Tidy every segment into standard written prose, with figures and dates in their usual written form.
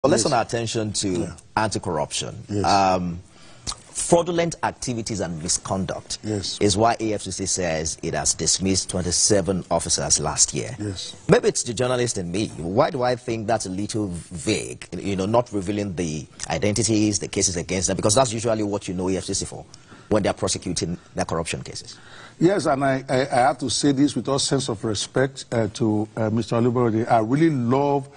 Well, let's turn our attention to anti-corruption. Fraudulent activities and misconduct is why EFCC says it has dismissed 27 officers last year. Maybe it's the journalist in me. Why do I think that's a little vague, you know, not revealing the identities, the cases against them, because that's usually what you know EFCC for when they're prosecuting their corruption cases. Yes, and I have to say this with all sense of respect to Mr. Oluborode. I really love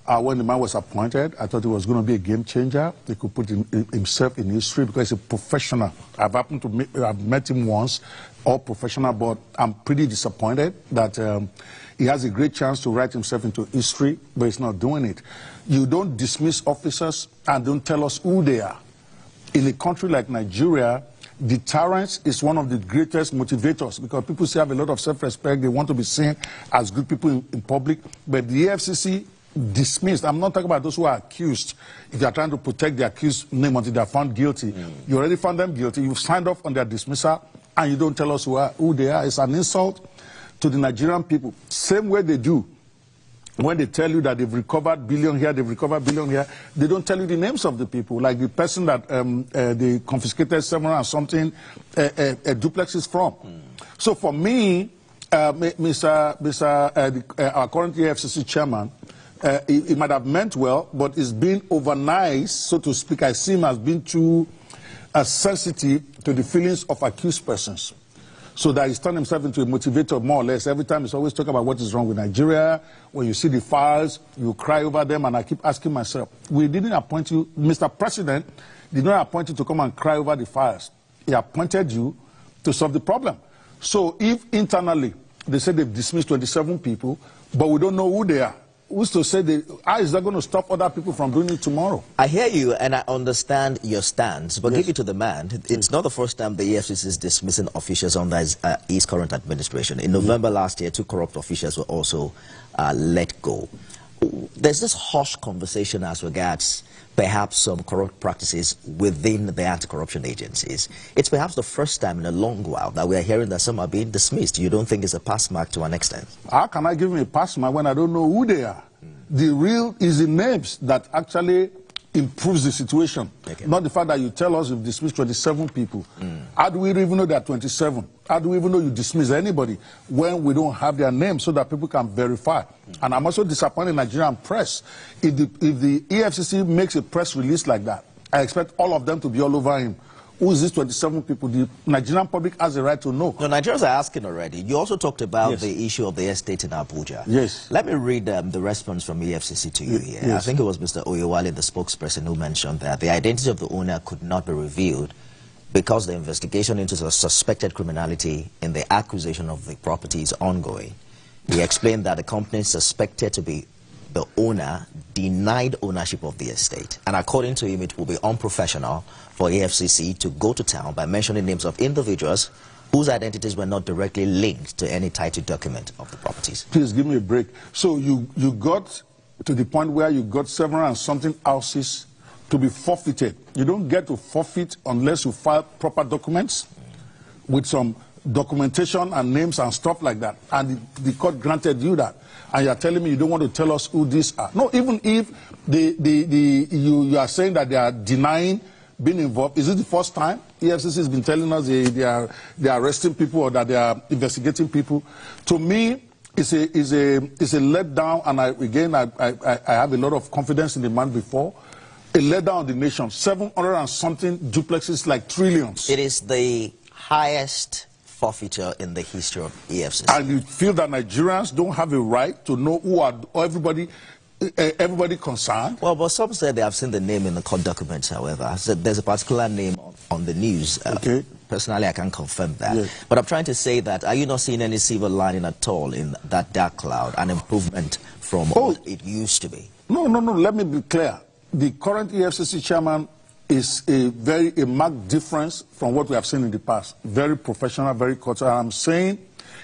when the man was appointed. I thought he was going to be a game changer. He could put himself in history because he's a professional. I've met him once, all professional, but I'm pretty disappointed that he has a great chance to write himself into history, but he's not doing it. You don't dismiss officers and don't tell us who they are. In a country like Nigeria, deterrence is one of the greatest motivators because people still have a lot of self-respect. They want to be seen as good people in public. But the EFCC dismissed. I'm not talking about those who are accused. If they are trying to protect the accused name until they are found guilty, you already found them guilty. You've signed off on their dismissal, and you don't tell us who they are. It's an insult to the Nigerian people. Same way they do when they tell you that they've recovered billion here, they've recovered billion here, they don't tell you the names of the people, like the person that they confiscated 700 and something duplexes from. So for me, our current EFCC chairman, he might have meant well, but it's been over nice, so to speak. I see him as being too sensitive to the feelings of accused persons. So that he's turned himself into a motivator, more or less. Every time he's always talking about what is wrong with Nigeria. When you see the files, you cry over them, and I keep asking myself, we didn't appoint you, Mr. President did not appoint you to come and cry over the files. He appointed you to solve the problem. So if internally they say they've dismissed 27 people, but we don't know who they are, who's to say how is that going to stop other people from doing it tomorrow? I hear you and I understand your stance, but give it to the man. It's not the first time the EFCC is dismissing officials under his current administration. In November last year, 2 corrupt officials were also let go. There's this harsh conversation as regards perhaps some corrupt practices within the anti-corruption agencies. It's perhaps the first time in a long while that we are hearing that some are being dismissed. You don't think it's a pass mark to an extent? How can I give him a pass mark when I don't know who they are? The real is the names that actually improves the situation, not the fact that you tell us you've dismissed 27 people. How do we even know there are 27? How do we even know you dismiss anybody when we don't have their names so that people can verify? And I'm also disappointed in Nigerian press. If the EFCC makes a press release like that, I expect all of them to be all over him. Who is these 27 people? The Nigerian public has a right to know. No, Nigerians are asking already. You also talked about the issue of the estate in Abuja. Let me read the response from EFCC to you here. I think it was Mr. Oyewale, the spokesperson, who mentioned that the identity of the owner could not be revealed because the investigation into the suspected criminality in the acquisition of the property is ongoing. He explained that the company suspected to be the owner denied ownership of the estate. And according to him, it will be unprofessional for EFCC to go to town by mentioning names of individuals whose identities were not directly linked to any title document of the properties. Please give me a break. So you got to the point where you got 700 and something houses to be forfeited. You don't get to forfeit unless you file proper documents with some documentation and names and stuff like that. And the court granted you that. And you're telling me you don't want to tell us who these are. No, even if you are saying that they are denying being involved, is it the first time EFCC has been telling us they are arresting people or that they are investigating people? To me, it's a letdown, and I have a lot of confidence in the man before. A letdown on the nation. 700 and something duplexes, like trillions. It is the highest forfeiture in the history of EFCC. And you feel that Nigerians don't have a right to know who are everybody concerned? Well, but some say they have seen the name in the court documents, however. So there's a particular name on the news. Personally, I can't confirm that. But I'm trying to say that, are you not seeing any silver lining at all in that dark cloud, an improvement from what it used to be? No. Let me be clear. The current EFCC chairman is a marked difference from what we have seen in the past. Very professional, very cultural. I'm saying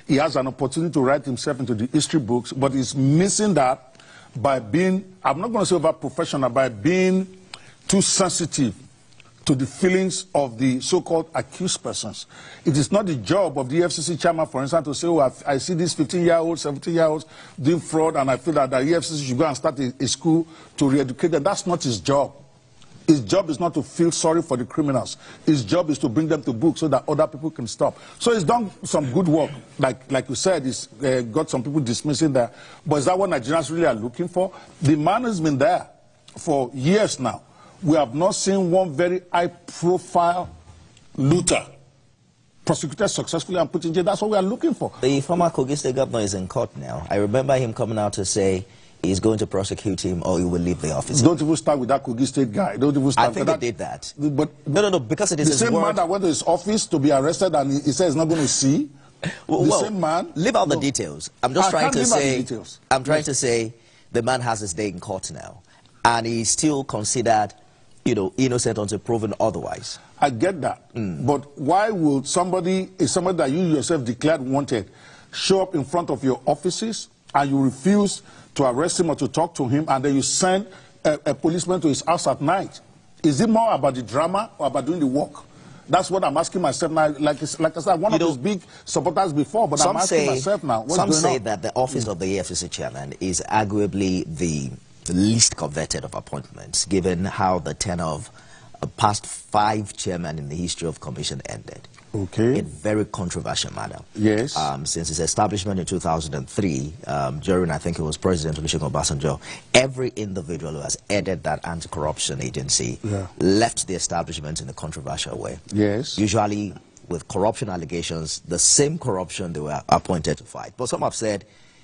he has an opportunity to write himself into the history books, but he's missing that by being, I'm not going to say over professional, by being too sensitive to the feelings of the so-called accused persons. It is not the job of the EFCC chairman, for instance, to say, oh, I see these 15-year-olds, 17-year-olds doing fraud, and I feel that the EFCC should go and start a school to re-educate them. That's not his job. His job is not to feel sorry for the criminals. His job is to bring them to book so that other people can stop. So he's done some good work. Like you said, he's got some people dismissing that. But is that what Nigerians really are looking for? The man has been there for years now. We have not seen one very high-profile looter prosecuted successfully and put in jail. That's what we are looking for. The former Kogi State governor is in court now. I remember him coming out to say he's going to prosecute him or he will leave the office. Don't even start with that Kogi State guy. Don't even start with that. I think he did that. But no, because it is the same man that went to his office to be arrested and he says he's not going to see. The same man. Leave out the details. I'm just trying to say. I'm trying to say the man has his day in court now, and he's still considered, you know, innocent until proven otherwise. I get that. But why will somebody that you yourself declared wanted show up in front of your offices and you refuse to arrest him or to talk to him, and then you send a policeman to his house at night? Is it more about the drama or about doing the work? That's what I'm asking myself now. Like I said, one of those big supporters before, but I'm asking myself now, what's going on? Some say that the office of the EFCC chairman is arguably the least coveted of appointments, given how the tenure of past 5 chairmen in the history of commission ended. Okay. In very controversial manner. Yes. Since its establishment in 2003, during, I think it was President Olusegun Obasanjo, every individual who has headed that anti-corruption agency left the establishment in a controversial way. Yes. Usually with corruption allegations, the same corruption they were appointed to fight. But some have said